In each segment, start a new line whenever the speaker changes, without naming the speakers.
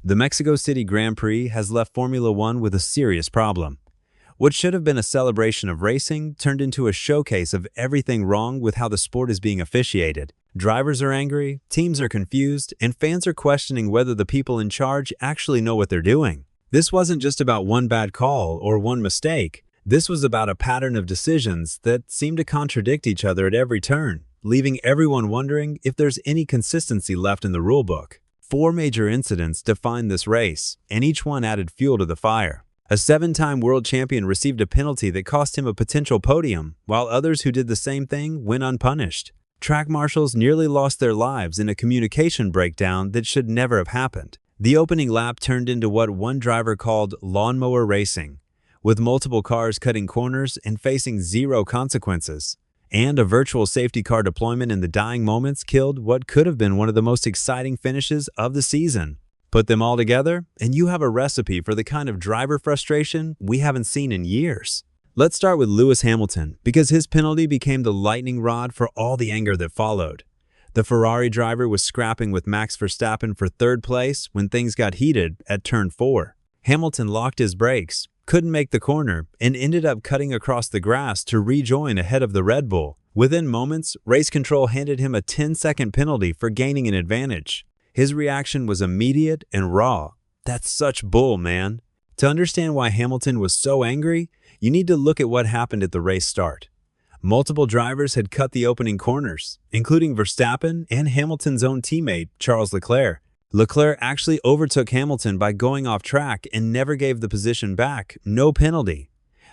The Mexico City Grand Prix has left Formula One with a serious problem. What should have been a celebration of racing turned into a showcase of everything wrong with how the sport is being officiated. Drivers are angry, teams are confused, and fans are questioning whether the people in charge actually know what they're doing. This wasn't just about one bad call or one mistake. This was about a pattern of decisions that seemed to contradict each other at every turn, leaving everyone wondering if there's any consistency left in the rulebook. 4 major incidents defined this race, and each one added fuel to the fire. A 7-time world champion received a penalty that cost him a potential podium, while others who did the same thing went unpunished. Track marshals nearly lost their lives in a communication breakdown that should never have happened. The opening lap turned into what one driver called lawnmower racing, with multiple cars cutting corners and facing zero consequences. And a virtual safety car deployment in the dying moments killed what could have been one of the most exciting finishes of the season. Put them all together, and you have a recipe for the kind of driver frustration we haven't seen in years. Let's start with Lewis Hamilton, because his penalty became the lightning rod for all the anger that followed. The Ferrari driver was scrapping with Max Verstappen for 3rd place when things got heated at turn 4. Hamilton locked his brakes, couldn't make the corner, and ended up cutting across the grass to rejoin ahead of the Red Bull. Within moments, race control handed him a 10-second penalty for gaining an advantage. His reaction was immediate and raw. That's such bull, man. To understand why Hamilton was so angry, you need to look at what happened at the race start. Multiple drivers had cut the opening corners, including Verstappen and Hamilton's own teammate, Charles Leclerc. Leclerc actually overtook Hamilton by going off track and never gave the position back, no penalty.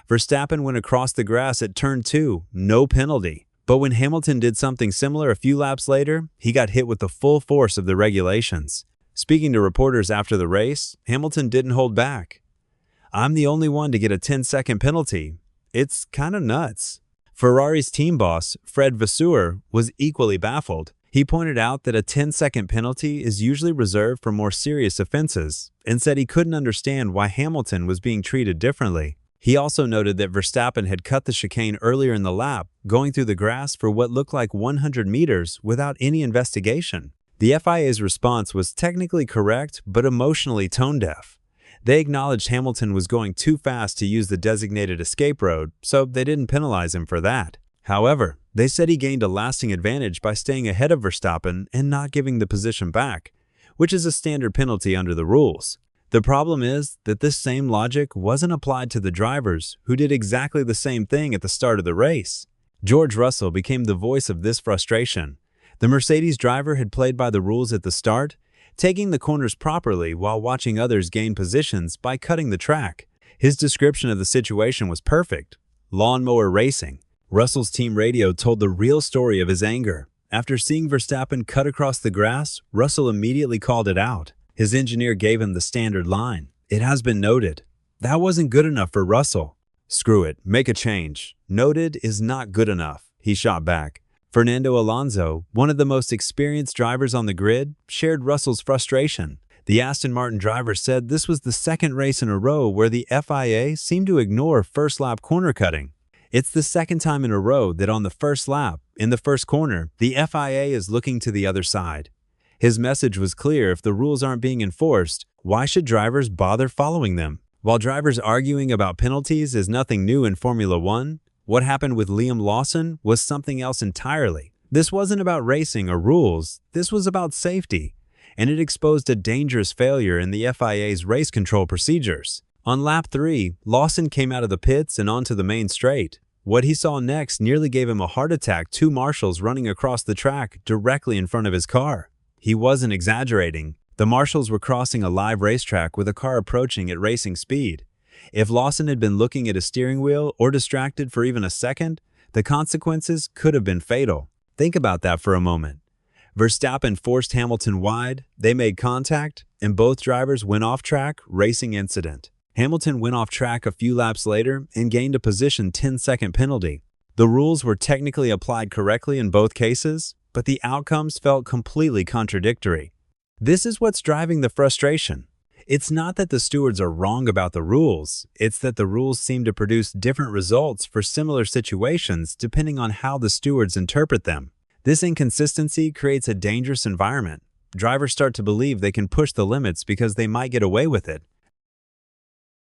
Verstappen went across the grass at turn 2, no penalty. But when Hamilton did something similar a few laps later, he got hit with the full force of the regulations. Speaking to reporters after the race, Hamilton didn't hold back. "I'm the only one to get a 10-second penalty. It's kind of nuts." Ferrari's team boss, Fred Vasseur, was equally baffled. He pointed out that a 10-second penalty is usually reserved for more serious offenses, and said he couldn't understand why Hamilton was being treated differently. He also noted that Verstappen had cut the chicane earlier in the lap, going through the grass for what looked like 100 meters without any investigation. The FIA's response was technically correct, but emotionally tone-deaf. They acknowledged Hamilton was going too fast to use the designated escape road, so they didn't penalize him for that. However, they said he gained a lasting advantage by staying ahead of Verstappen and not giving the position back, which is a standard penalty under the rules. The problem is that this same logic wasn't applied to the drivers who did exactly the same thing at the start of the race. George Russell became the voice of this frustration. The Mercedes driver had played by the rules at the start, taking the corners properly while watching others gain positions by cutting the track. His description of the situation was perfect. Lawnmower racing. Russell's team radio told the real story of his anger. After seeing Verstappen cut across the grass, Russell immediately called it out. His engineer gave him the standard line. "It has been noted." That wasn't good enough for Russell. "Screw it, make a change. Noted is not good enough," he shot back. Fernando Alonso, one of the most experienced drivers on the grid, shared Russell's frustration. The Aston Martin driver said this was the 2nd race in a row where the FIA seemed to ignore first-lap corner cutting. It's the 2nd time in a row that on the first lap, in the first corner, the FIA is looking to the other side. His message was clear: if the rules aren't being enforced, why should drivers bother following them? While drivers arguing about penalties is nothing new in Formula One, what happened with Liam Lawson was something else entirely. This wasn't about racing or rules, this was about safety, and it exposed a dangerous failure in the FIA's race control procedures. On lap 3, Lawson came out of the pits and onto the main straight. What he saw next nearly gave him a heart attack, 2 marshals running across the track directly in front of his car. He wasn't exaggerating. The marshals were crossing a live racetrack with a car approaching at racing speed. If Lawson had been looking at his steering wheel or distracted for even a second, the consequences could have been fatal. Think about that for a moment. Verstappen forced Hamilton wide, they made contact, and both drivers went off track, racing incident. Hamilton went off track a few laps later and gained a position 10-second penalty. The rules were technically applied correctly in both cases, but the outcomes felt completely contradictory. This is what's driving the frustration. It's not that the stewards are wrong about the rules, it's that the rules seem to produce different results for similar situations depending on how the stewards interpret them. This inconsistency creates a dangerous environment. Drivers start to believe they can push the limits because they might get away with it.